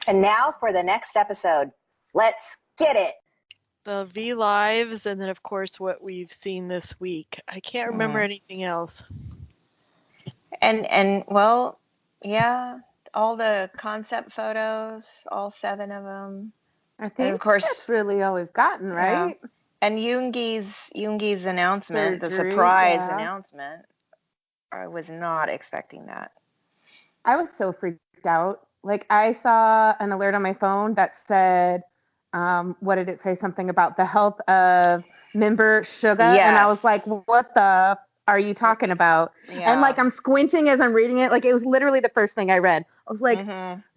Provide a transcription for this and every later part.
And now for the next episode. Let's get it. The V Lives, and then of course what we've seen this week. I can't remember anything else. And well, yeah, all the concept photos, all 7 of them. I think of course, that's really all we've gotten, right? Yeah. And Yoongi's announcement, Surgery, the surprise announcement. I was not expecting that. I was so freaked out. Like, I saw an alert on my phone that said, what did it say? Something about the health of member Suga. Yes. And I was like, what the are you talking about? Yeah. And like, I'm squinting as I'm reading it. Like, it was literally the first thing I read. I was like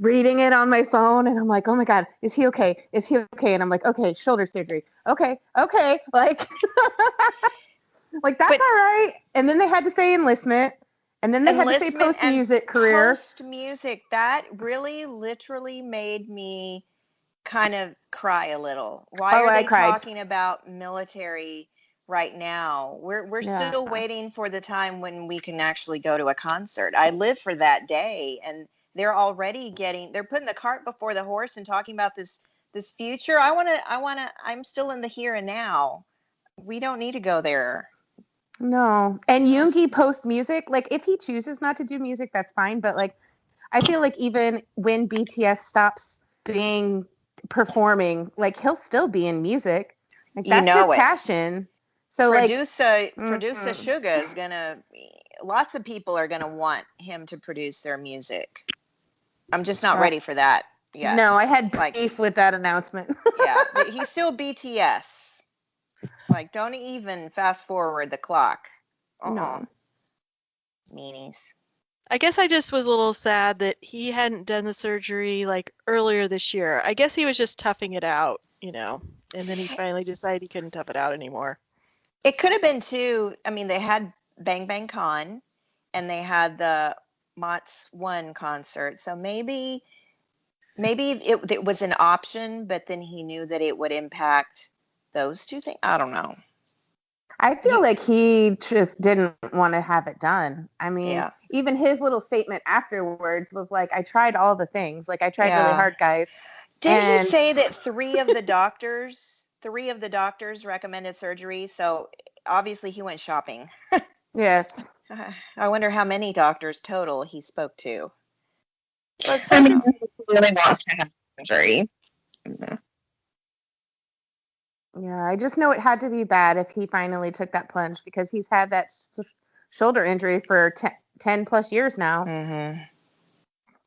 reading it on my phone, and I'm like, oh my God, is he okay? Is he okay? And I'm like, okay, shoulder surgery. Okay. Like, like that's all right. And then they had to say enlistment. And then they had to say post-music career. Post-music, that really literally made me kind of cry a little. Why are they talking about military right now? We're still waiting for the time when we can actually go to a concert. I live for that day, and they're already they're putting the cart before the horse and talking about this future. I'm still in the here and now. We don't need to go there. No. And Yoongi post music, like if he chooses not to do music, that's fine. But like, I feel like even when BTS stops being performing, like he'll still be in music. Like that's his passion. So producer Suga is gonna. Lots of people are gonna want him to produce their music. I'm just not ready for that yet. No, I had beef with that announcement. Yeah, but he's still BTS. Like, don't even fast forward the clock. No. Meanies. I guess I just was a little sad that he hadn't done the surgery like earlier this year. I guess he was just toughing it out, and then he finally decided he couldn't tough it out anymore. It could have been too. I mean, they had Bang Bang Con, and they had the Mott's One concert. So maybe it was an option, but then he knew that it would impact those two things. I don't know. I feel like he just didn't want to have it done. I mean, even his little statement afterwards was like, I tried all the things. Like, I tried really hard, guys. Did he say that 3 of the doctors recommended surgery? So obviously he went shopping. Yes. I wonder how many doctors total he spoke to. I mean, he really wants to have surgery. Yeah, I just know it had to be bad if he finally took that plunge, because he's had that shoulder injury for 10 plus years now.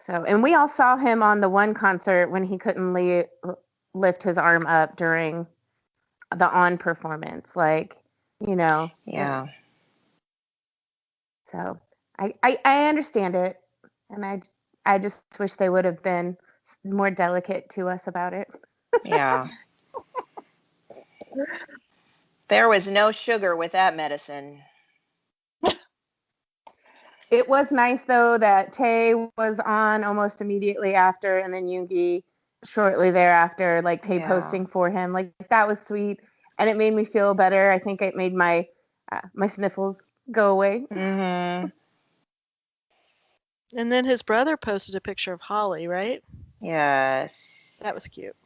So, and we all saw him on the one concert when he couldn't lift his arm up during the on performance. Like, Yeah. So I understand it. And I just wish they would have been more delicate to us about it. Yeah. There was no sugar with that medicine. It was nice, though, that Tae was on almost immediately after, and then Yoongi shortly thereafter, like Tae posting for him. Like, that was sweet, and it made me feel better. I think it made my sniffles go away. And then his brother posted a picture of Holly, right? Yes. That was cute.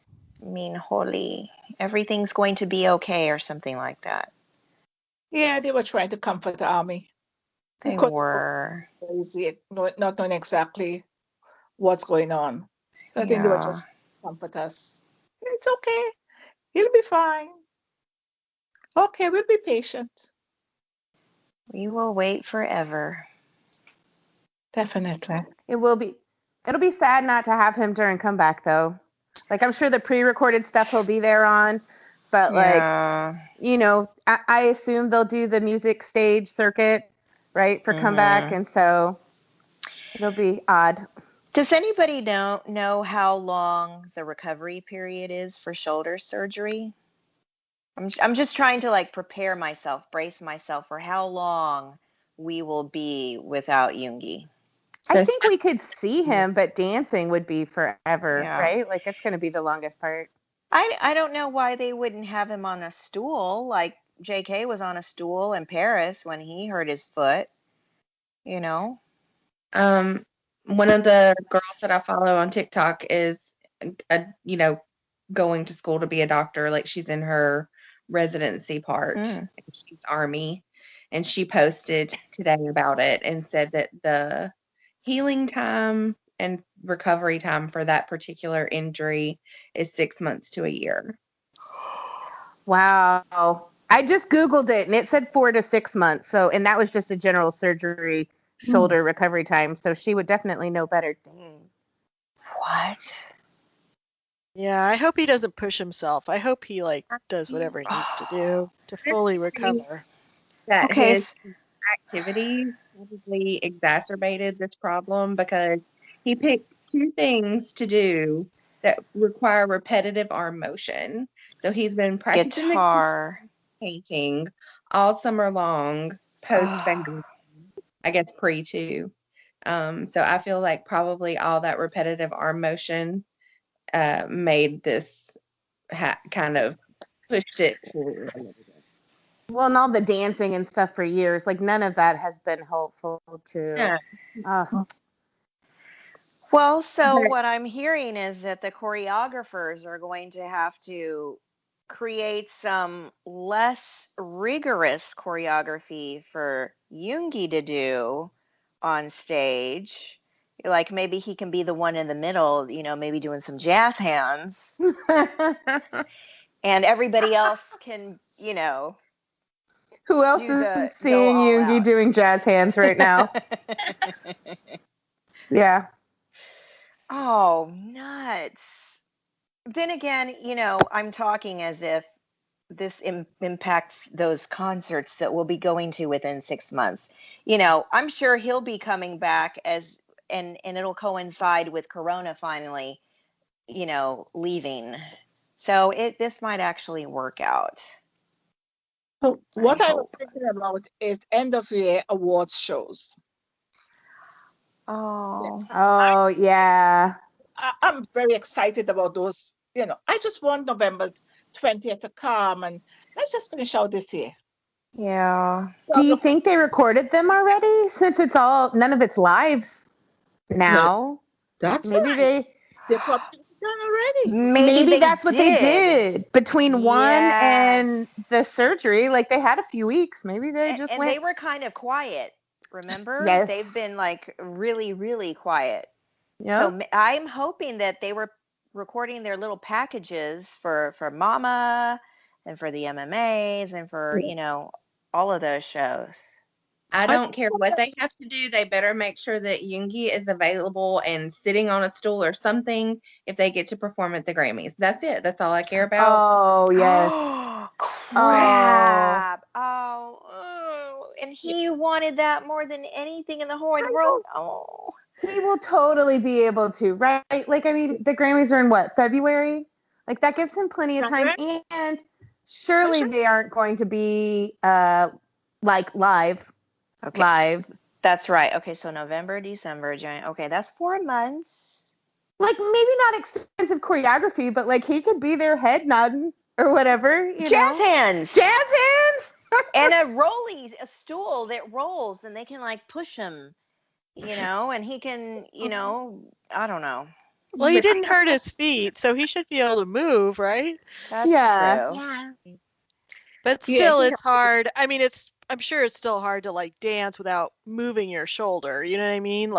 Holly. Everything's going to be okay, or something like that. Yeah, they were trying to comfort the army. They were. Crazy, not knowing exactly what's going on. So I think they were just comfort us. It's okay. He'll be fine. Okay, we'll be patient. We will wait forever. Definitely. It'll be sad not to have him during comeback, though. Like, I'm sure the pre-recorded stuff he'll be there on, but I assume they'll do the music stage circuit, right, for comeback, and so it'll be odd. Does anybody know how long the recovery period is for shoulder surgery? I'm just trying to prepare myself, brace myself for how long we will be without Yoongi. I think we could see him, but dancing would be forever, right? Like, it's going to be the longest part. I don't know why they wouldn't have him on a stool. Like, JK was on a stool in Paris when he hurt his foot, One of the girls that I follow on TikTok is going to school to be a doctor. Like she's in her residency part. She's Army. And she posted today about it and said that the healing time and recovery time for that particular injury is 6 months to a year. Wow. I just Googled it and it said 4 to 6 months. So, and that was just a general surgery shoulder recovery time. So she would definitely know better. Dang. What? Yeah, I hope he doesn't push himself. I hope he does whatever he needs to do to fully recover. That his activities probably exacerbated this problem because he picked 2 things to do that require repetitive arm motion. So he's been practicing the painting all summer long, post baby, I guess pre too. So I feel like probably all that repetitive arm motion made this kind of pushed it forward a little bit. Well, and all the dancing and stuff for years, like none of that has been helpful to. Well, so what I'm hearing is that the choreographers are going to have to create some less rigorous choreography for Yoongi to do on stage. Like maybe he can be the one in the middle, maybe doing some jazz hands. And everybody else can, Who else is seeing Yoongi doing jazz hands right now? Yeah. Oh, nuts. Then again, I'm talking as if this impacts those concerts that we'll be going to within 6 months. I'm sure he'll be coming back and it'll coincide with Corona finally, leaving. So this might actually work out. So what I was thinking about is end of year awards shows. Yeah. I'm very excited about those. I just want November 20th to come and let's just finish out this year. Yeah. Do you think they recorded them already? Since none of it's live now. That's maybe they probably done already. Maybe that's what they did between one and the surgery. Like they had a few weeks. Maybe they just went. And they were kind of quiet. Remember? Yes. They've been really, really quiet. Yep. So I'm hoping that they were recording their little packages for Mama and for the MMAs and for, all of those shows. I don't care what they have to do. They better make sure that Yoongi is available and sitting on a stool or something if they get to perform at the Grammys. That's it. That's all I care about. Oh, yes. Crap. And he wanted that more than anything in the whole world. Oh. He will totally be able to, right? Like, I mean, the Grammys are in what, February? Like, that gives him plenty of time. And surely they aren't going to be, live. Okay. Live. That's right. Okay, so November, December, January. Okay, that's 4 months. Like, maybe not extensive choreography, but, he could be there head nodding or whatever, Jazz hands. Jazz hands? And a stool that rolls, and they can, push him. And he can, I don't know. Well, he didn't hurt his feet, so he should be able to move, right? That's true. Yeah. But still, it's hard. I mean, I'm sure it's still hard to dance without moving your shoulder. You know what I mean?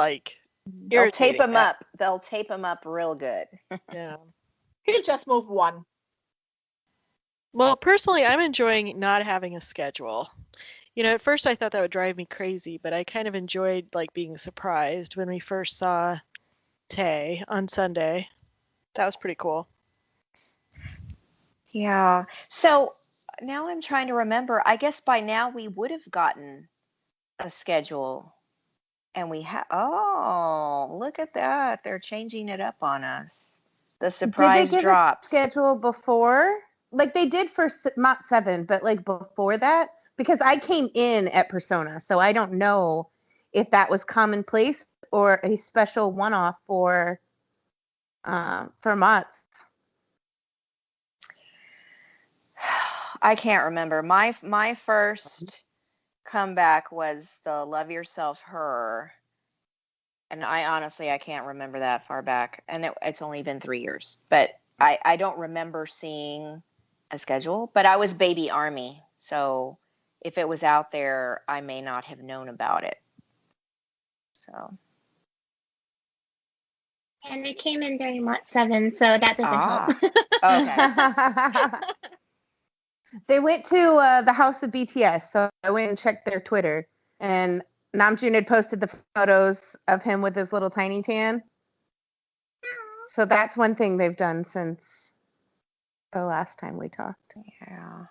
They'll tape him up. They'll tape him up real good. Yeah. He'll just move one. Well, personally, I'm enjoying not having a schedule. At first I thought that would drive me crazy, but I kind of enjoyed being surprised when we first saw Tay on Sunday. That was pretty cool. Yeah. So now I'm trying to remember. I guess by now we would have gotten a schedule, and we have. Oh, look at that! They're changing it up on us. The surprise did they give drops. A schedule before? They did for Mach 7, but before that. Because I came in at Persona, so I don't know if that was commonplace or a special one-off for Mott's. I can't remember. My first comeback was the Love Yourself Her, And I can't remember that far back. And it's only been 3 years. But I don't remember seeing a schedule. But I was baby Army. So if it was out there, I may not have known about it. So. And it came in during Lot 7, so that doesn't help. Okay. They went to the house of BTS, so I went and checked their Twitter. And Namjoon had posted the photos of him with his little tiny tan. So that's one thing they've done since the last time we talked. Yeah.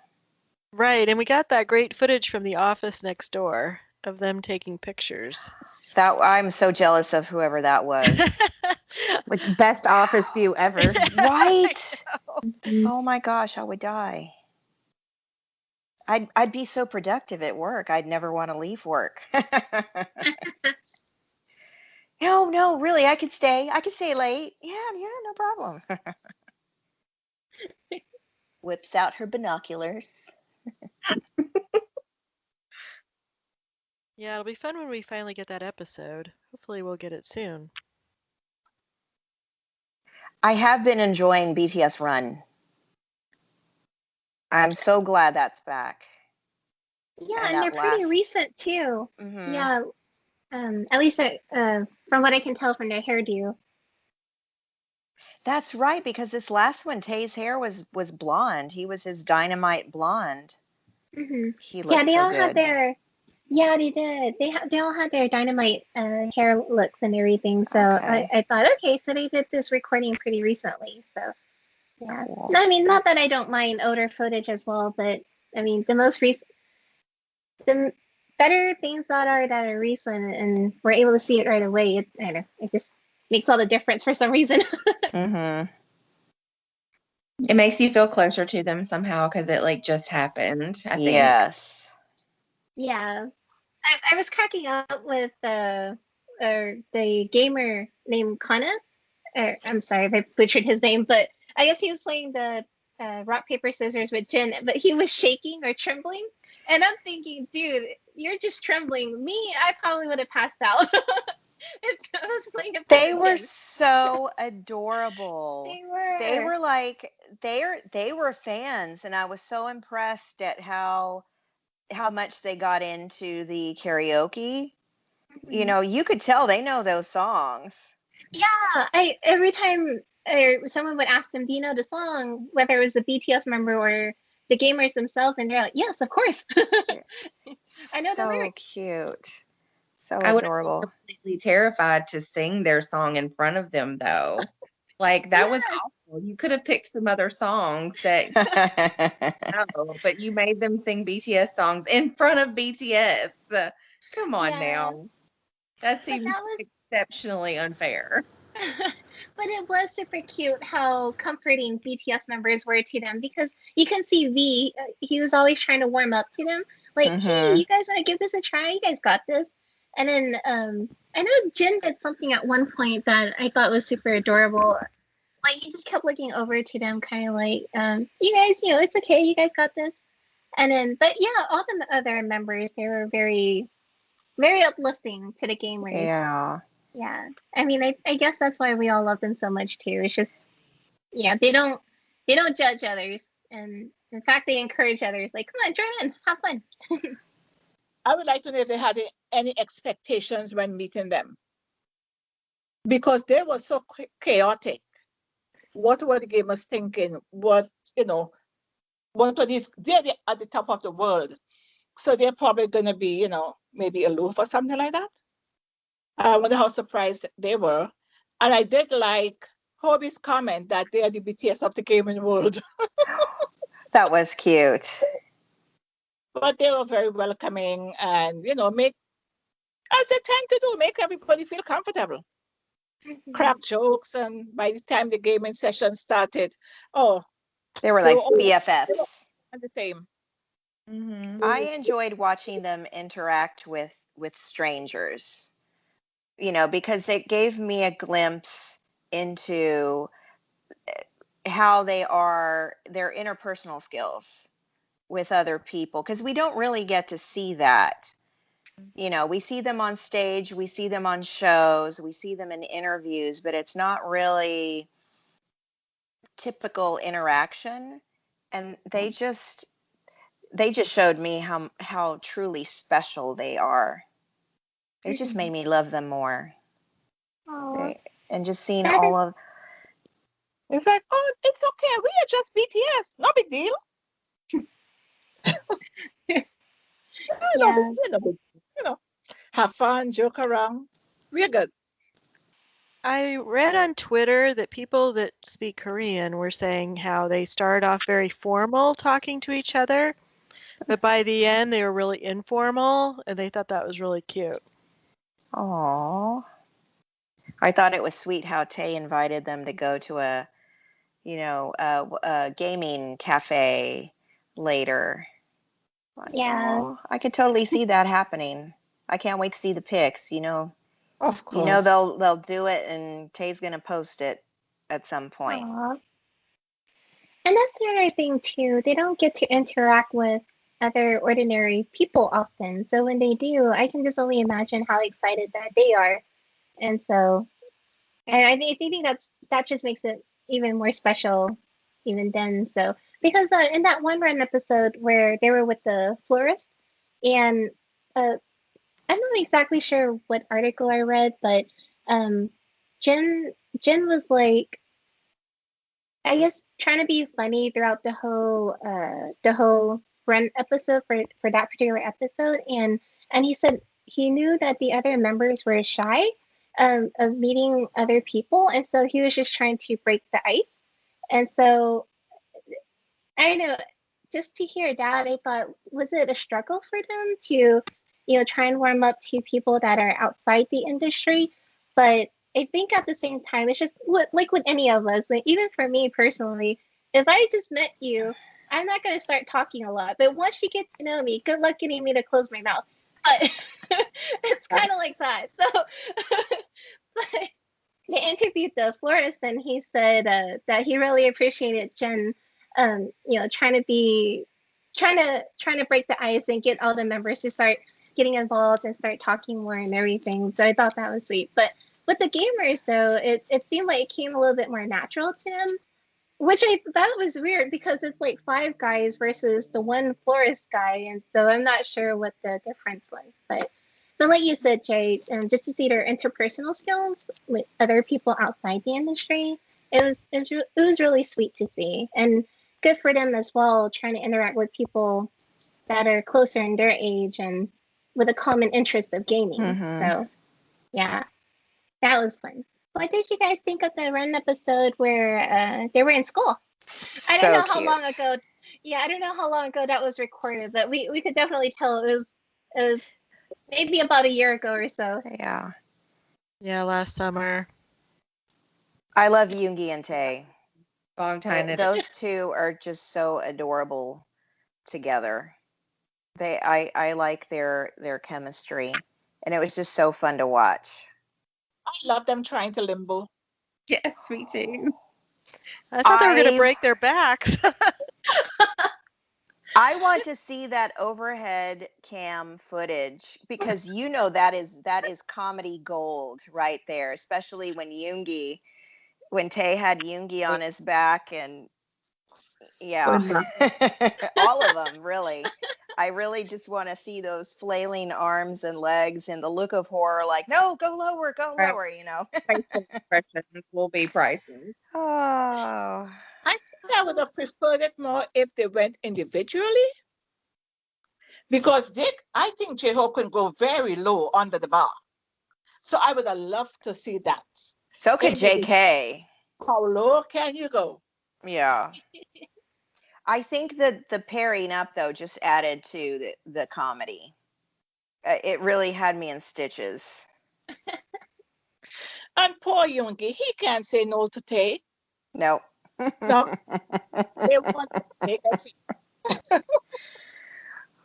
Right, and we got that great footage from the office next door of them taking pictures. I'm so jealous of whoever that was. Like best office view ever. Right? Oh my gosh, I would die. I'd be so productive at work. I'd never want to leave work. No, really, I could stay. I could stay late. Yeah, no problem. Whips out her binoculars. Yeah, it'll be fun when we finally get that episode. Hopefully we'll get it soon. I have been enjoying BTS Run. I'm so glad that's back. Yeah, and they're pretty recent too. Mm-hmm. Yeah, at least from what I can tell from their hairdo. That's right, because this last one, Tay's hair was blonde. He was his dynamite blonde. Mm-hmm. He looked they so all good. had their. Yeah, they did. They all had their dynamite hair looks and everything. So Okay. I thought, okay, so they did this recording pretty recently. So yeah, Cool. I mean, not that I don't mind older footage as well, but I mean, the better things that are recent and we're able to see it right away. I don't know, it just makes all the difference for some reason. Mm-hmm. It makes you feel closer to them somehow because it like just happened, I think. Yes. Yeah. I was cracking up with the gamer named Kana. I'm sorry if I butchered his name, but I guess he was playing the rock, paper, scissors with Jin, but he was shaking or trembling. And I'm thinking, dude, you're just trembling. Me, I probably would have passed out. I was playing a They with were Jin. so adorable. They were. They were like they were fans, and I was so impressed at how much they got into the karaoke. You know, you could tell they know those songs. Yeah, every time someone would ask them, "Do you know the song?" Whether it was a BTS member or the gamers themselves, and they're like, "Yes, of course." I know the So lyrics. cute. So I would have adorable. been completely terrified to sing their song in front of them, though. Like, that was awful. You could have picked some other songs that no, but you made them sing BTS songs in front of BTS. Come on now. That seems exceptionally unfair. But it was super cute how comforting BTS members were to them, because you can see V, he was always trying to warm up to them. Like, hey, you guys want to give this a try? You guys got this. And then I know Jin did something at one point that I thought was super adorable. Like, he just kept looking over to them, kind of like, you guys, it's okay. You guys got this. And then, but yeah, all the other members, they were very, very uplifting to the gamers. Yeah. Yeah. I mean, I guess that's why we all love them so much too. It's just, yeah, they don't judge others. And in fact, they encourage others. Like, come on, join in, have fun. I would like to know if they had any expectations when meeting them, because they were so chaotic. What were the gamers thinking? What were these? They're at the top of the world, so they're probably going to be, maybe aloof or something like that. I wonder how surprised they were. And I did like Hobie's comment that they are the BTS of the gaming world. That was cute. But they were very welcoming and, make, as they tend to do, make everybody feel comfortable. Crack jokes, and by the time the gaming session started, they were like BFFs. They were the same. Mm-hmm. I enjoyed watching them interact with strangers, because it gave me a glimpse into how their interpersonal skills with other people, because we don't really get to see that We see them on stage, we see them on shows, we see them in interviews, but it's not really typical interaction. And they just showed me how truly special they are. It just made me love them more. And just seeing all of... It's like, oh, it's okay. We are just BTS. No big deal. Have fun, joke around. We're good. I read on Twitter that people that speak Korean were saying how they started off very formal talking to each other, but by the end they were really informal, and they thought that was really cute. Aww. I thought it was sweet how Tay invited them to go to a gaming cafe later. Yeah. I could totally see that happening. I can't wait to see the pics, Of course. They'll do it, and Tay's going to post it at some point. Aww. And that's the other thing too. They don't get to interact with other ordinary people often. So when they do, I can just only imagine how excited that they are. And so, and I think that just makes it even more special, even then. So because in that one run episode where they were with the florist, and I'm not exactly sure what article I read, but Jen was like, I guess, trying to be funny throughout the whole run episode for that particular episode, and he said he knew that the other members were shy of meeting other people, and so he was just trying to break the ice. And so I don't know, just to hear that, I thought, was it a struggle for them to try and warm up to people that are outside the industry? But I think at the same time, it's just like with any of us, even for me personally, if I just met you, I'm not going to start talking a lot. But once you get to know me, good luck getting me to close my mouth. But it's kind of like that. So, but they interviewed the florist, and he said that he really appreciated Jen, trying to break the ice and get all the members to start getting involved and start talking more and everything. So I thought that was sweet. But with the gamers, though, it seemed like it came a little bit more natural to him, which I thought was weird because it's like 5 guys versus the one florist guy, and so I'm not sure what the difference was. But like you said, Jay, just to see their interpersonal skills with other people outside the industry, it was really sweet to see, and good for them as well, trying to interact with people that are closer in their age and with a common interest of gaming. So, yeah, that was fun. What did you guys think of the run episode where they were in school? I don't know how long ago. Yeah, I don't know how long ago that was recorded, but we could definitely tell it was maybe about a year ago or so. Yeah. Yeah, last summer. I love Yoongi and Tae. Long time. Those two are just so adorable together. I like their chemistry, and it was just so fun to watch. I love them trying to limbo. Yes, me too. I thought they were going to break their backs. I want to see that overhead cam footage because that is comedy gold right there, especially when Tae had Yoongi on his back, and all of them, really. I really just want to see those flailing arms and legs and the look of horror, like, no, go lower, Facial expressions will be priceless. Oh. I think I would have preferred it more if they went individually. Because I think J-Hope can go very low under the bar. So I would have loved to see that. So could JK. How low can you go? Yeah. I think that the pairing up, though, just added to the comedy. It really had me in stitches. And poor Yoongi, he can't say no to Tae. No. No. They want to make us.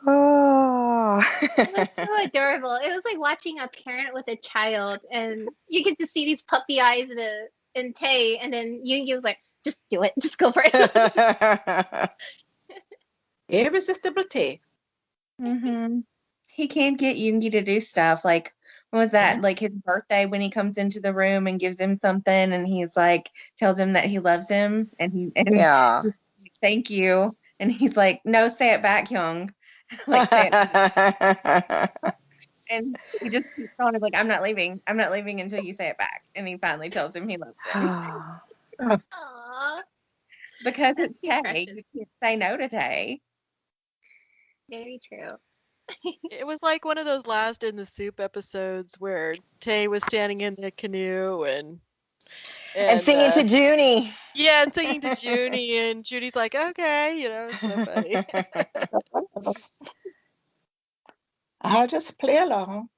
Oh. It was so adorable. It was like watching a parent with a child, and you get to see these puppy eyes in Tae, and then Yoongi was like, just do it. Just go for it. Irresistible Tae. Mm-hmm. he can't get Yoongi to do stuff. Like, what was that? Like his birthday when he comes into the room and gives him something, and he's like, tells him that he loves him, and Yeah. he's like, thank you, and he's like, no, say it back, Young, like say it. And he just keeps on. He's like, I'm not leaving until you say it back. And he finally tells him he loves him. Aww. Because That's it's too Tay. precious. You can't say no to Tay. Very true. It was like one of those Last in the Soup episodes where Tay was standing in the canoe and singing to Junie. yeah, and singing to Junie, and Junie's like, okay, it's so funny. I'll just play along.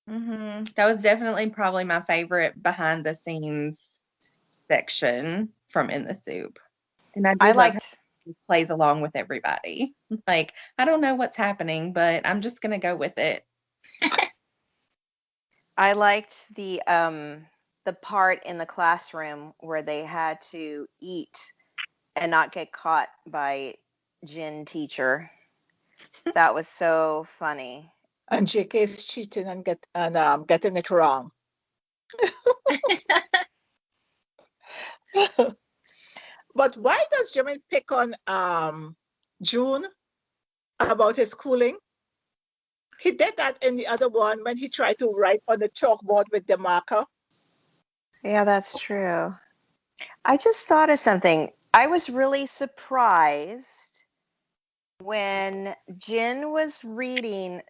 That was definitely probably my favorite behind the scenes section from In the Soup. And I love how he plays along with everybody. Like, I don't know what's happening, but I'm just gonna go with it. I liked the part in the classroom where they had to eat and not get caught by Jin teacher. That was so funny. And JK is cheating and getting it wrong. But why does Jimmy pick on June about his schooling? He did that in the other one when he tried to write on the chalkboard with the marker. Yeah, that's true. I just thought of something. I was really surprised when Jin was reading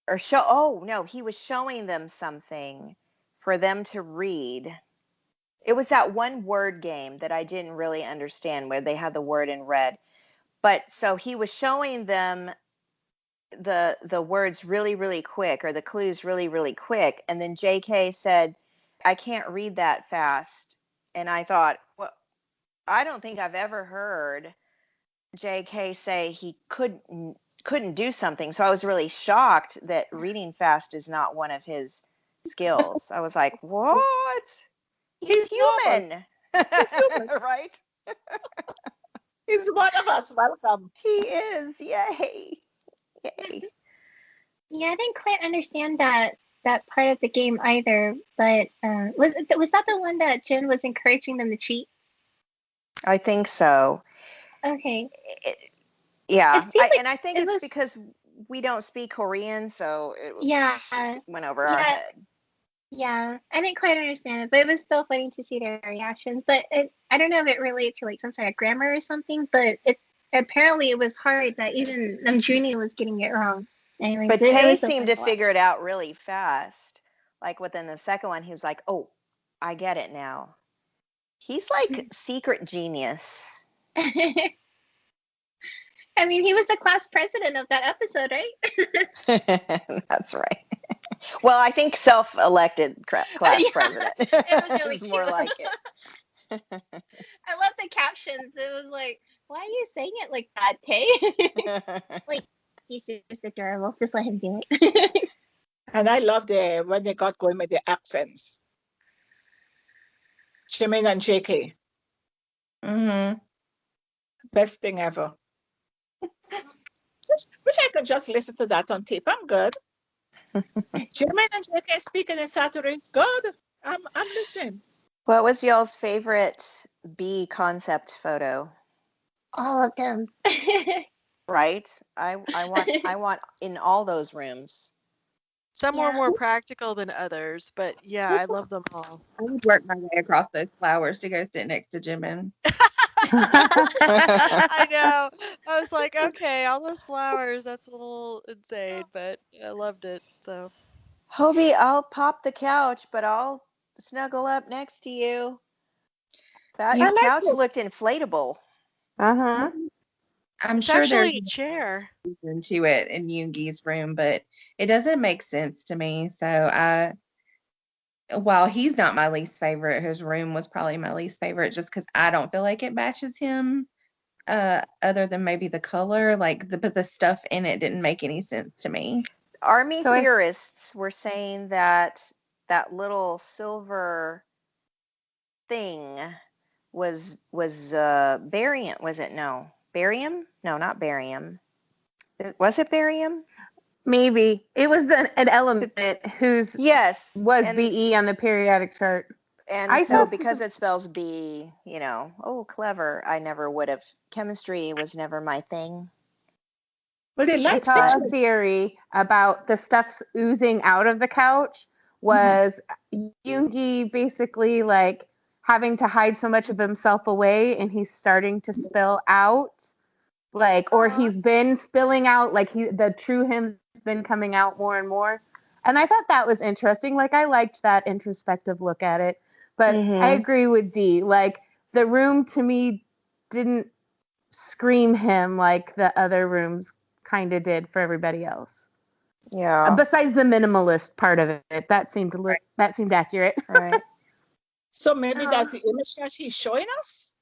he was showing them something for them to read. It was that one word game that I didn't really understand where they had the word in red. But so he was showing them the words really, really quick, or the clues really, really quick. And then JK said, I can't read that fast. And I thought, well, I don't think I've ever heard JK say he couldn't do something. So I was really shocked that reading fast is not one of his skills. I was like, what? He's human. Right? He's one of us. Welcome. He is. Yay. Yay. Yeah, I didn't quite understand that part of the game either. But was that the one that Jin was encouraging them to cheat? I think so. Okay. Yeah, I think it's because we don't speak Korean, so it went over our head. Yeah, I didn't quite understand it, but it was still funny to see their reactions. But I don't know if it related to like some sort of grammar or something, but apparently it was hard that even Junie was getting it wrong. Anyways, but Tay seemed to figure it out really fast. Like within the second one, he was like, "Oh, I get it now." He's like secret genius. I mean, he was the class president of that episode, right? That's right. Well, I think self-elected class president. It was really cute. More like it. I love the captions. It was like, why are you saying it like that, Tay? Like, he's just adorable. Just let him do it. And I love when they got going with the accents. Jimin and JK. Best thing ever. Wish I could just listen to that on tape. I'm good. Jimin and JK speaking in Saturday. Good. I'm listening. What was y'all's favorite B concept photo? All of them. Right? I want in all those rooms. Some were more practical than others, but yeah, I love them all. I would work my way across those flowers to go sit next to Jimin. I know. I was like, okay, all those flowers, that's a little insane, but I loved it. So, Hobie, I'll pop the couch, but I'll snuggle up next to you. That couch looked inflatable. I'm it's sure actually there's a chair into it in Yoongi's room, but it doesn't make sense to me. So while he's not my least favorite, his room was probably my least favorite just because I don't feel like it matches him. Other than maybe the color, but the stuff in it didn't make any sense to me. Army theorists were saying that little silver thing was barium. Was it? No, barium? No, not barium. Was it barium? Maybe it was an element whose was and BE on the periodic chart. And so because it spells B, clever. I never would have. Chemistry was never my thing. Well, they I liked saw pictures. a theory about the stuff's oozing out of the couch was Yoongi basically like having to hide so much of himself away, and he's starting to spill out, like, or he's been spilling out, like the true him's been coming out more and more. And I thought that was interesting. Like, I liked that introspective look at it. But I agree with Dee. Like, the room to me didn't scream him like the other rooms kind of did for everybody else. Yeah. Besides the minimalist part of it, that seemed accurate. Right. So maybe that's the image that he's showing us,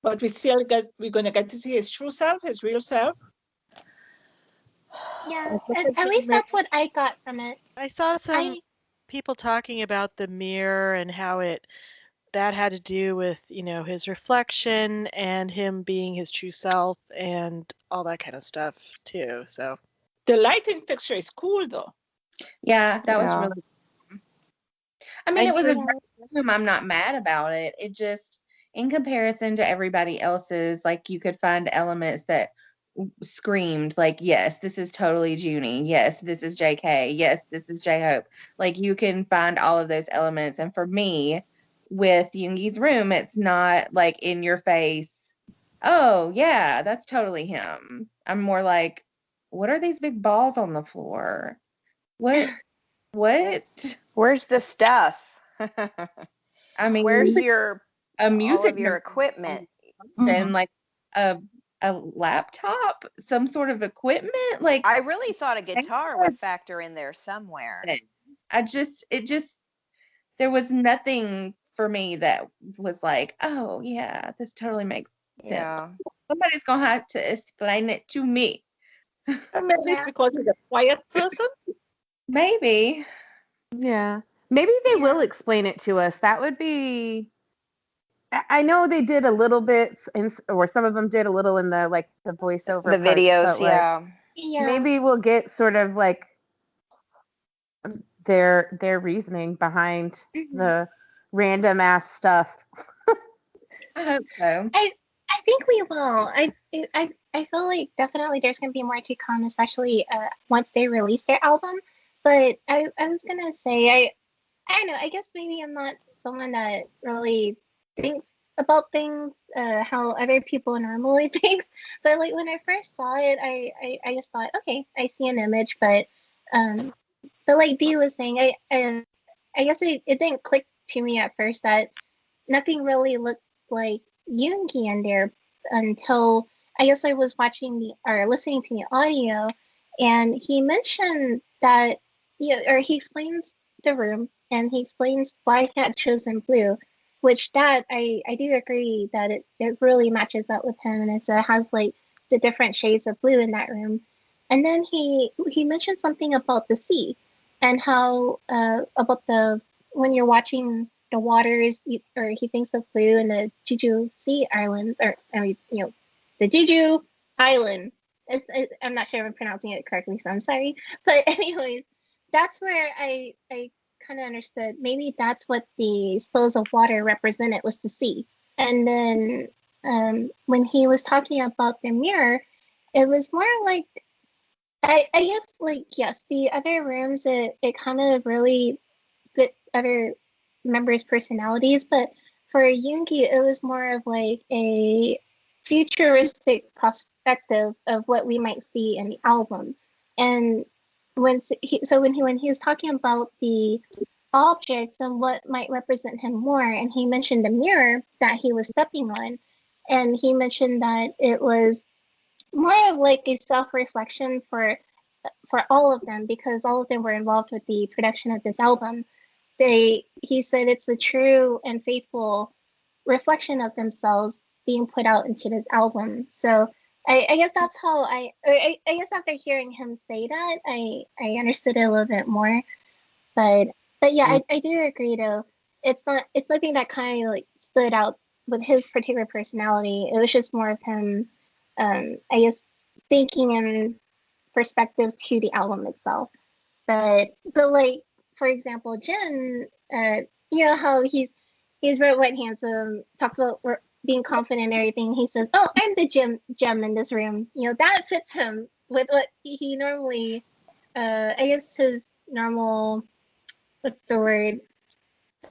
but we're gonna get to see his true self, his real self. Yeah, at least that's what I got from it. I saw some people talking about the mirror and how that had to do with, his reflection and him being his true self and all that kind of stuff too. So the lighting fixture is cool though. Yeah, that was really cool. I mean, it was a great room. I'm not mad about it. It just, in comparison to everybody else's, like, you could find elements that screamed like, yes, this is totally Junie. Yes, this is JK. Yes, this is J-Hope. Like, you can find all of those elements. And for me, with Yoongi's room, it's not like in your face, oh yeah, that's totally him. I'm more like, what are these big balls on the floor? What? Where's the stuff? I mean, where's a music all of your equipment? And like a laptop, some sort of equipment. Like, I really thought a guitar would factor in there somewhere. There was nothing for me that was like, oh yeah, this totally makes sense. Yeah. Somebody's gonna have to explain it to me. Maybe it's because he's a quiet person. Maybe. Yeah. Maybe they will explain it to us. That would be. I know they did a little bit, or some of them did a little in the voiceover. The videos, parts, yeah. Maybe we'll get sort of like their reasoning behind the random ass stuff. I hope so. I think we will. I feel like definitely there's going to be more to come, especially once they release their album. But I was going to say, I don't know, I guess maybe I'm not someone that really thinks about things how other people normally think. But like when I first saw it, I just thought, okay, I see an image. But like Dee was saying, I guess it didn't click to me at first that nothing really looked like Yoongi in there until I guess I was listening to the audio, and he mentioned that or he explains the room and he explains why he had chosen blue, which that I do agree that it really matches up with him, and it has like the different shades of blue in that room. And then he mentioned something about the sea and how about when you're watching the waters, or he thinks of blue and the Jeju Sea Islands, or the Jeju Island. I'm not sure if I'm pronouncing it correctly, so I'm sorry. But anyways, that's where I kind of understood. Maybe that's what the spills of water represented, was the sea. And then when he was talking about the mirror, it was more like I guess like, yes, the other rooms it kind of really fit other members' personalities, but for Yoongi, it was more of like a futuristic perspective of what we might see in the album. And when he was talking about the objects and what might represent him more, and he mentioned the mirror that he was stepping on, and he mentioned that it was more of like a self-reflection for all of them, because all of them were involved with the production of this album. He said it's a true and faithful reflection of themselves being put out into this album. So I guess that's how I guess after hearing him say that, I understood it a little bit more. But yeah, I do agree though. It's nothing that kind of like stood out with his particular personality. It was just more of him, I guess, thinking and perspective to the album itself. But like, for example, Jin, you know how he's very white, handsome, talks about being confident and everything. He says, "Oh, I'm the gem in this room." You know, that fits him with what he normally, I guess his normal, what's the word?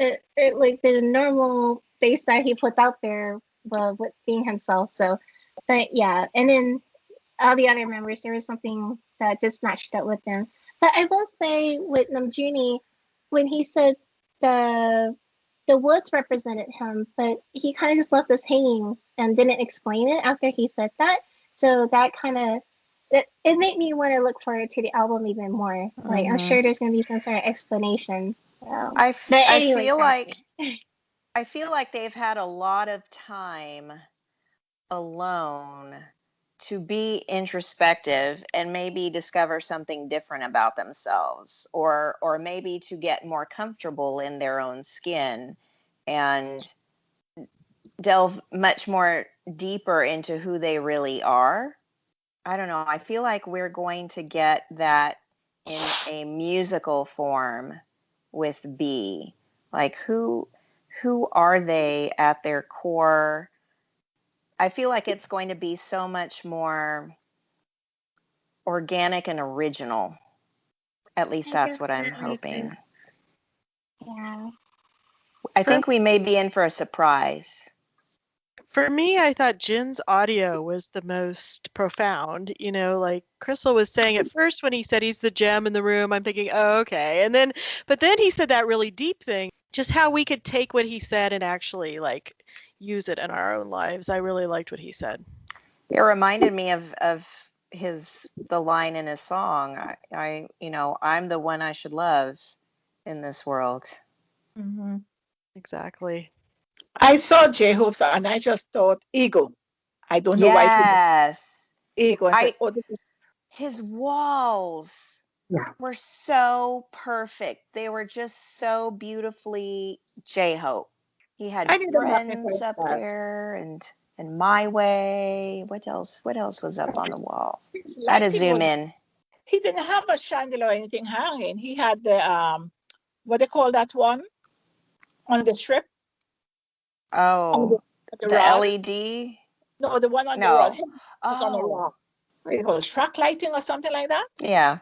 Like the normal face that he puts out there, with being himself. So, but yeah, and then all the other members, there was something that just matched up with them. But I will say with Namjoon, when he said the woods represented him, but he kind of just left us hanging and didn't explain it after he said that. So that kind of it made me want to look forward to the album even more. Like I'm sure there's gonna be some sort of explanation. I feel like they've had a lot of time alone to be introspective and maybe discover something different about themselves, or maybe to get more comfortable in their own skin and delve much more deeper into who they really are. I don't know. I feel like we're going to get that in a musical form with B. Like who are they at their core? I feel like it's going to be so much more organic and original. At least that's what I'm hoping. Yeah. I think we may be in for a surprise. For me, I thought Jin's audio was the most profound. You know, like Crystal was saying at first when he said he's the gem in the room, I'm thinking, oh, okay. But then he said that really deep thing, just how we could take what he said and actually like use it in our own lives. I really liked what he said. It reminded me of the line in his song. I'm the one I should love in this world. Mm-hmm. Exactly. I saw J-Hope's and I just thought ego. I don't know why. Yes. Ego. His walls were so perfect. They were just so beautifully J-Hope. He had friends up there and My Way. What else was up on the wall? I had to zoom in. He didn't have a chandelier or anything hanging. He had the what they call that one on the strip. Oh, the LED? No, the one on the rod. On the wall. What do you call it? Track lighting or something like that? Yeah.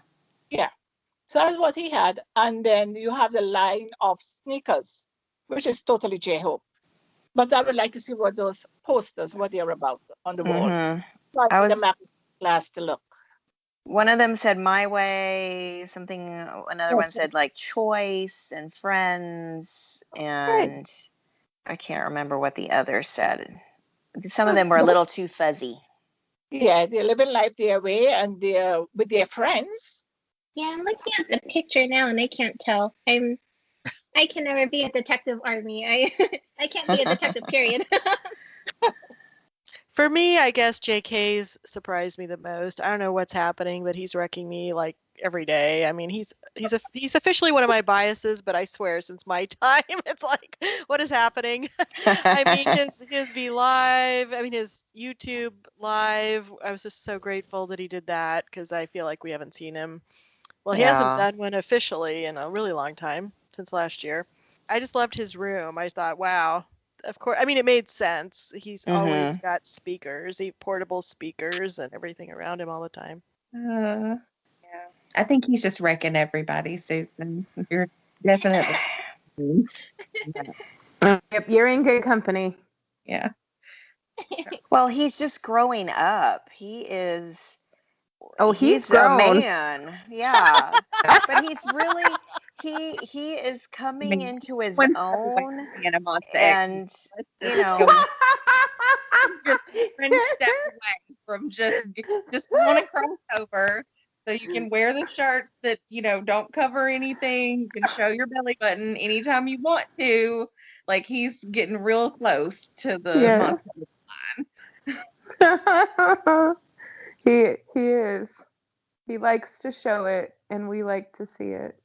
Yeah. So that's what he had. And then you have the line of sneakers, which is totally J-Hope. But I would like to see what those posters, what they're about on the wall. So I was the map class to look. One of them said My Way, something, another one said like choice and friends, and I can't remember what the other said. Some of them were a little too fuzzy. Yeah, they're living life their way and they're with their friends. Yeah, I'm looking at the picture now and I can't tell. I can never be a detective army. I can't be a detective, period. For me, I guess JK's surprised me the most. I don't know what's happening, but he's wrecking me like every day. I mean, he's officially one of my biases, but I swear since my time, it's like, what is happening? I mean, his V Live, I mean, his YouTube Live, I was just so grateful that he did that because I feel like we haven't seen him. Well, he hasn't done one officially in a really long time, since last year. I just loved his room. I thought, wow. Of course, I mean, it made sense. He's always got speakers, portable speakers and everything around him all the time. Yeah. I think he's just wrecking everybody, Susan. You're definitely. Yep, you're in good company. Yeah. Well, he's just growing up. He is. Oh, he's grown. A man. Yeah. But he's really he is coming into his own, and you know, just one step away from just want to cross over so you can wear the shirts that don't cover anything. You can show your belly button anytime you want to. Like he's getting real close to the line. He is. He likes to show it, and we like to see it.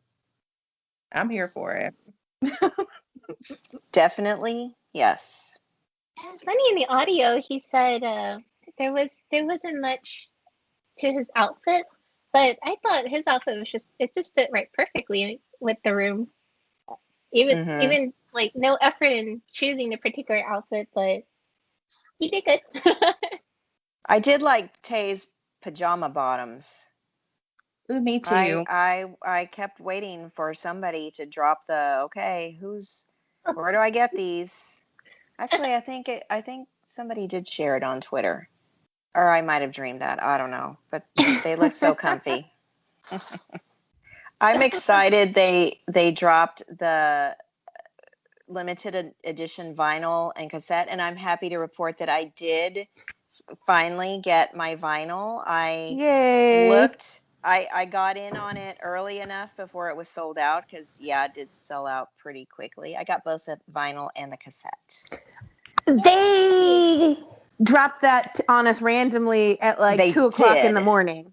I'm here for it. Definitely, yes. It's funny in the audio. He said there wasn't much to his outfit. But I thought his outfit was just fit right perfectly with the room. Even like no effort in choosing the particular outfit, but he did good. I did like Tay's pajama bottoms. Ooh, me too. I kept waiting for somebody to drop the where do I get these? Actually, I think somebody did share it on Twitter. Or I might have dreamed that. I don't know. But they look so comfy. I'm excited they dropped the limited edition vinyl and cassette, and I'm happy to report that I did finally get my vinyl. I got in on it early enough before it was sold out because it did sell out pretty quickly. I got both the vinyl and the cassette. They dropped that on us randomly at like 2:00 in the morning.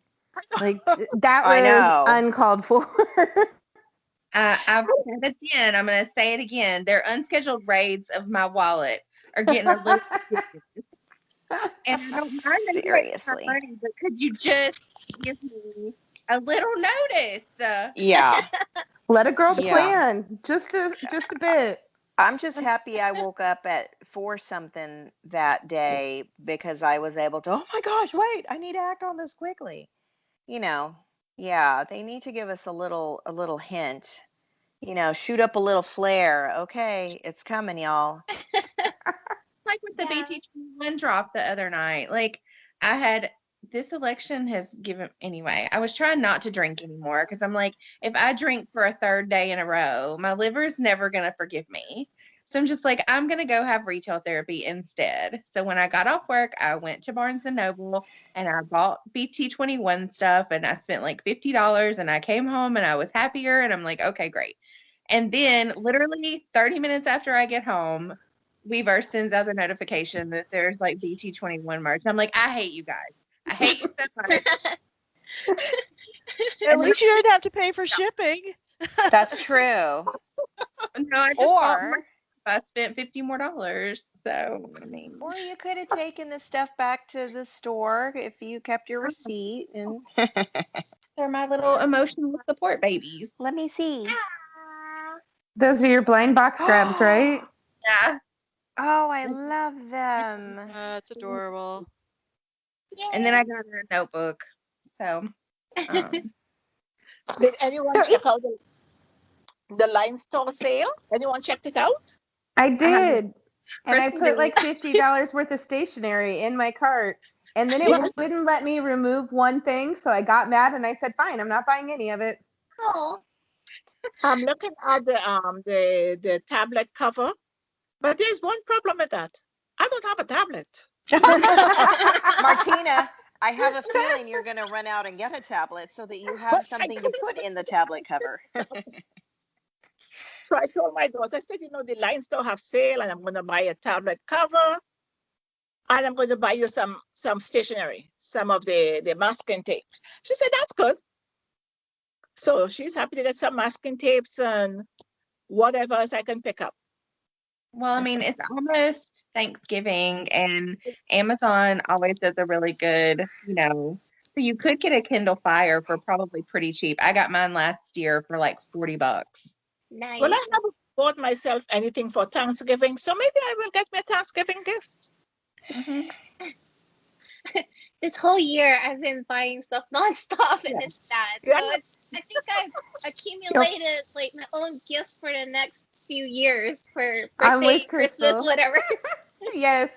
Like that was uncalled for. I've said it again. I'm going to say it again. Their unscheduled raids of my wallet are getting a little ridiculous. And I don't mind seriously, money, but could you just give me a little notice? Yeah. Let a girl plan just a bit. I'm just happy I woke up at 4 something that day because I was able to, oh my gosh, wait, I need to act on this quickly. They need to give us a little hint. Shoot up a little flare. Okay, it's coming, y'all. Like with the BT21 drop the other night. Like this election has given, anyway, I was trying not to drink anymore because I'm like, if I drink for a third day in a row, my liver's never going to forgive me. So I'm just like, I'm going to go have retail therapy instead. So when I got off work, I went to Barnes & Noble and I bought BT21 stuff and I spent like $50 and I came home and I was happier and I'm like, okay, great. And then literally 30 minutes after I get home, Weverse sends out the notification that there's like BT21 merch. I'm like, I hate you guys. I hate you so much. At least you didn't have to pay for shipping. That's true. No, I spent $50 more. So I mean, or you could have taken the stuff back to the store if you kept your receipt. And they're my little emotional support babies. Let me see. Those are your blind box grabs, right? Yeah. Oh, I love them. It's adorable. Yay. And then I got a notebook. So, did anyone check out the Line Store sale? Anyone checked it out? I did. And I put like $50 worth of stationery in my cart. And then it wouldn't let me remove one thing. So I got mad and I said, fine, I'm not buying any of it. Oh. I'm looking at the tablet cover, but there's one problem with that. I don't have a tablet. Martina, I have a feeling you're going to run out and get a tablet so that you have something to put in the tablet cover. So I told my daughter, I said, the Line Store have sale and I'm going to buy a tablet cover and I'm going to buy you some stationery, some of the masking tape. She said, that's good. So she's happy to get some masking tapes and whatever else I can pick up. Well, I mean, it's almost Thanksgiving and Amazon always does a really good, so you could get a Kindle Fire for probably pretty cheap. I got mine last year for like $40. Nice. Well, I haven't bought myself anything for Thanksgiving, so maybe I will get me a Thanksgiving gift. Mm-hmm. This whole year I've been buying stuff nonstop and it's sad. Yeah. So I think I've accumulated like my own gifts for the next few years for birthday, Christmas, whatever. Yes.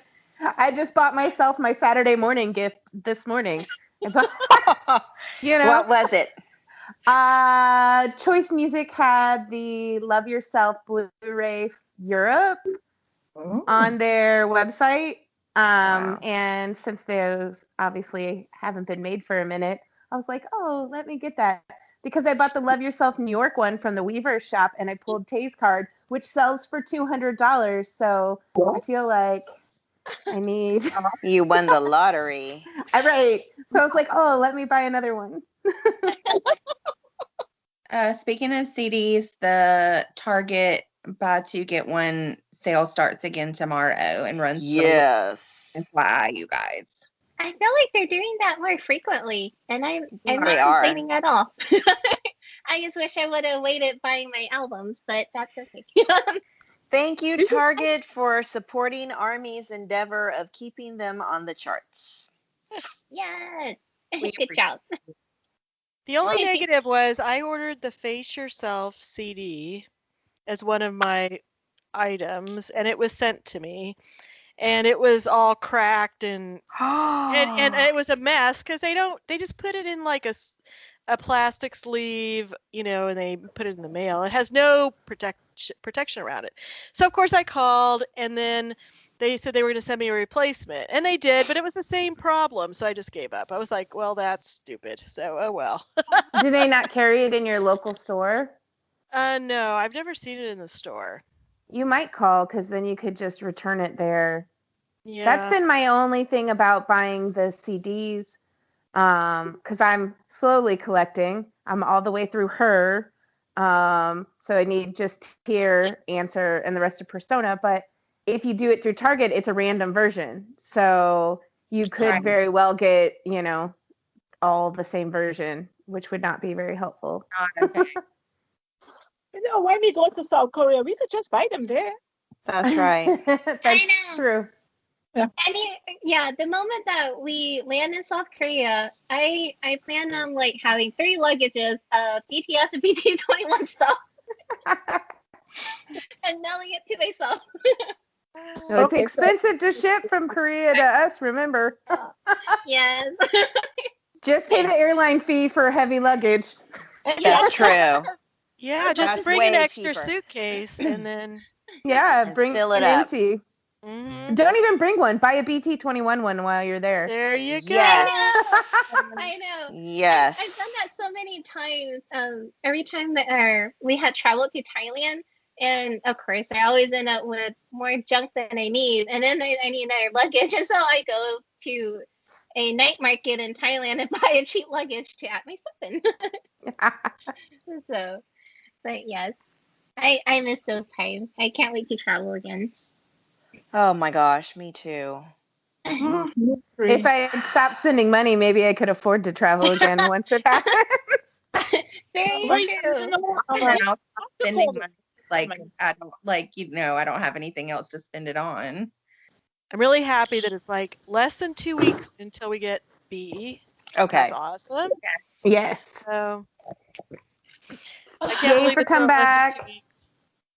I just bought myself my Saturday morning gift this morning. What was it? Choice Music had the Love Yourself Blu-ray Europe on their website. And since those obviously haven't been made for a minute, I was like, oh, let me get that. Because I bought the Love Yourself New York one from the Weverse shop and I pulled Tay's card, which sells for $200. So I feel like I need. You won the lottery. Right. So I was like, oh, let me buy another one. Speaking of CDs, the Target buy two get one sale starts again tomorrow and runs. Yes. That's why, you guys. I feel like they're doing that more frequently, and I'm They not are. complaining at all. I just wish I would have waited buying my albums, but that's okay. Thank you, Target, for supporting Army's endeavor of keeping them on the charts. Yes. We Good job. The only negative was I ordered the Face Yourself CD as one of my items, and it was sent to me, and it was all cracked and it was a mess because they just put it in like a plastic sleeve, and they put it in the mail. It has no protection around it. So of course I called, and then they said they were going to send me a replacement, and they did, but it was the same problem, so I just gave up. I was like, well, that's stupid. So oh well. Do they not carry it in your local store? No, I've never seen it in the store. You might call, because then you could just return it there. Yeah. That's been my only thing about buying the CDs, because I'm slowly collecting. I'm all the way through Her, so I need just Tear, Answer, and the rest of Persona. But if you do it through Target, it's a random version, so you could very well get, all the same version, which would not be very helpful. Okay. When we go to South Korea, we could just buy them there. That's right. That's I know. true. The moment that we land in South Korea, I plan on like having 3 luggages of BTS and BT21 stuff and mailing it to myself. So it's expensive to ship from Korea to us, remember. Yes. Just pay the airline fee for heavy luggage. That's true. Yeah, just That's bring way an extra cheaper. suitcase and then. Yeah, And bring fill it an up. empty. Mm-hmm. Don't even bring one. Buy a BT21 one while you're there. There you go. Yes. I know. Yes. I've done that so many times. Every time that we had traveled to Thailand, and of course, I always end up with more junk than I need, and then I need another luggage, and so I go to a night market in Thailand and buy a cheap luggage to add my stuff in. So, but yes, I miss those times. I can't wait to travel again. Oh my gosh, me too. If I had stopped spending money, maybe I could afford to travel again once it happens. Very true. And then I'll stop spending money. I don't I don't have anything else to spend it on. I'm really happy that it's like less than 2 weeks until we get B. Okay. That's awesome. Yes. So I can't Yay believe for it's been less than comeback. 2 weeks.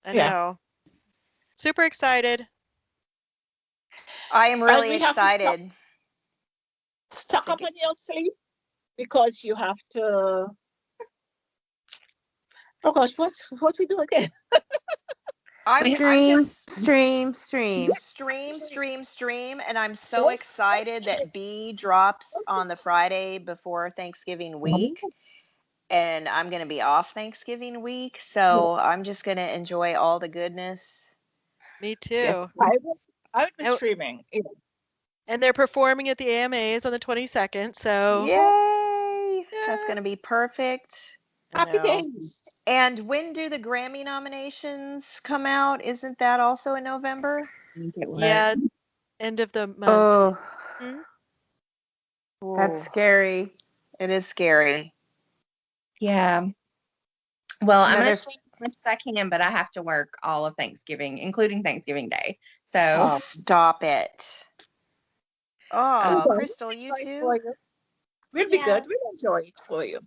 I Yeah. know. Super excited. I am really we have to excited. Stock up on your sleep because you have to. Oh gosh, what we do again? Stream. Stream, and I'm so excited that B drops on the Friday before Thanksgiving week, and I'm going to be off Thanksgiving week, so I'm just going to enjoy all the goodness. Me too. Yes, I would be streaming. Yeah. And they're performing at the AMAs on the 22nd, so Yay! That's going to be perfect. Happy days. And when do the Grammy nominations come out? Isn't that also in November? Yeah, end of the month. Oh, Hmm? that's scary. It is scary. Yeah. Well, I'm going to stream as much as I can, but I have to work all of Thanksgiving, including Thanksgiving Day. So stop it. Oh, Crystal, you too? We'll be good. We'll enjoy it for you.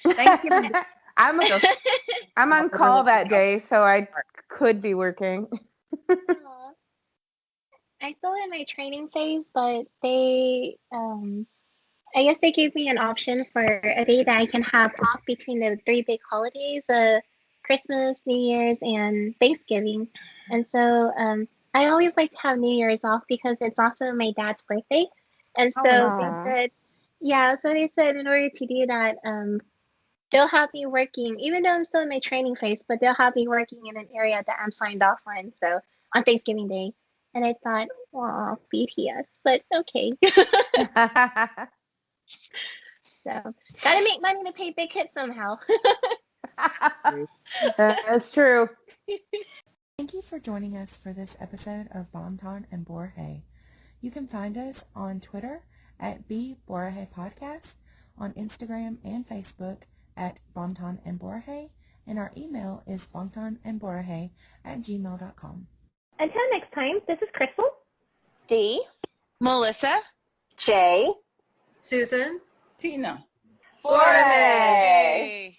Thanksgiving. I'm on call that day, so I could be working. I still in my training phase, but they, I guess they gave me an option for a day that I can have off between the 3 big holidays, Christmas, New Year's, and Thanksgiving. And so I always like to have New Year's off because it's also my dad's birthday. And so they said in order to do that, they'll have me working, even though I'm still in my training phase, but they'll have me working in an area that I'm signed off on. So on Thanksgiving Day. And I thought, oh, BTS, but okay. So gotta make money to pay Big Hit somehow. That's true. Thank you for joining us for this episode of Bonton and Borhe. You can find us on Twitter at BBorahe Podcast, on Instagram and Facebook at Bongtan and Borahe, and our email is bongtanandborahe@gmail.com. Until next time, this is Crystal, D, Melissa, Jay, Susan, Tina. Borahe.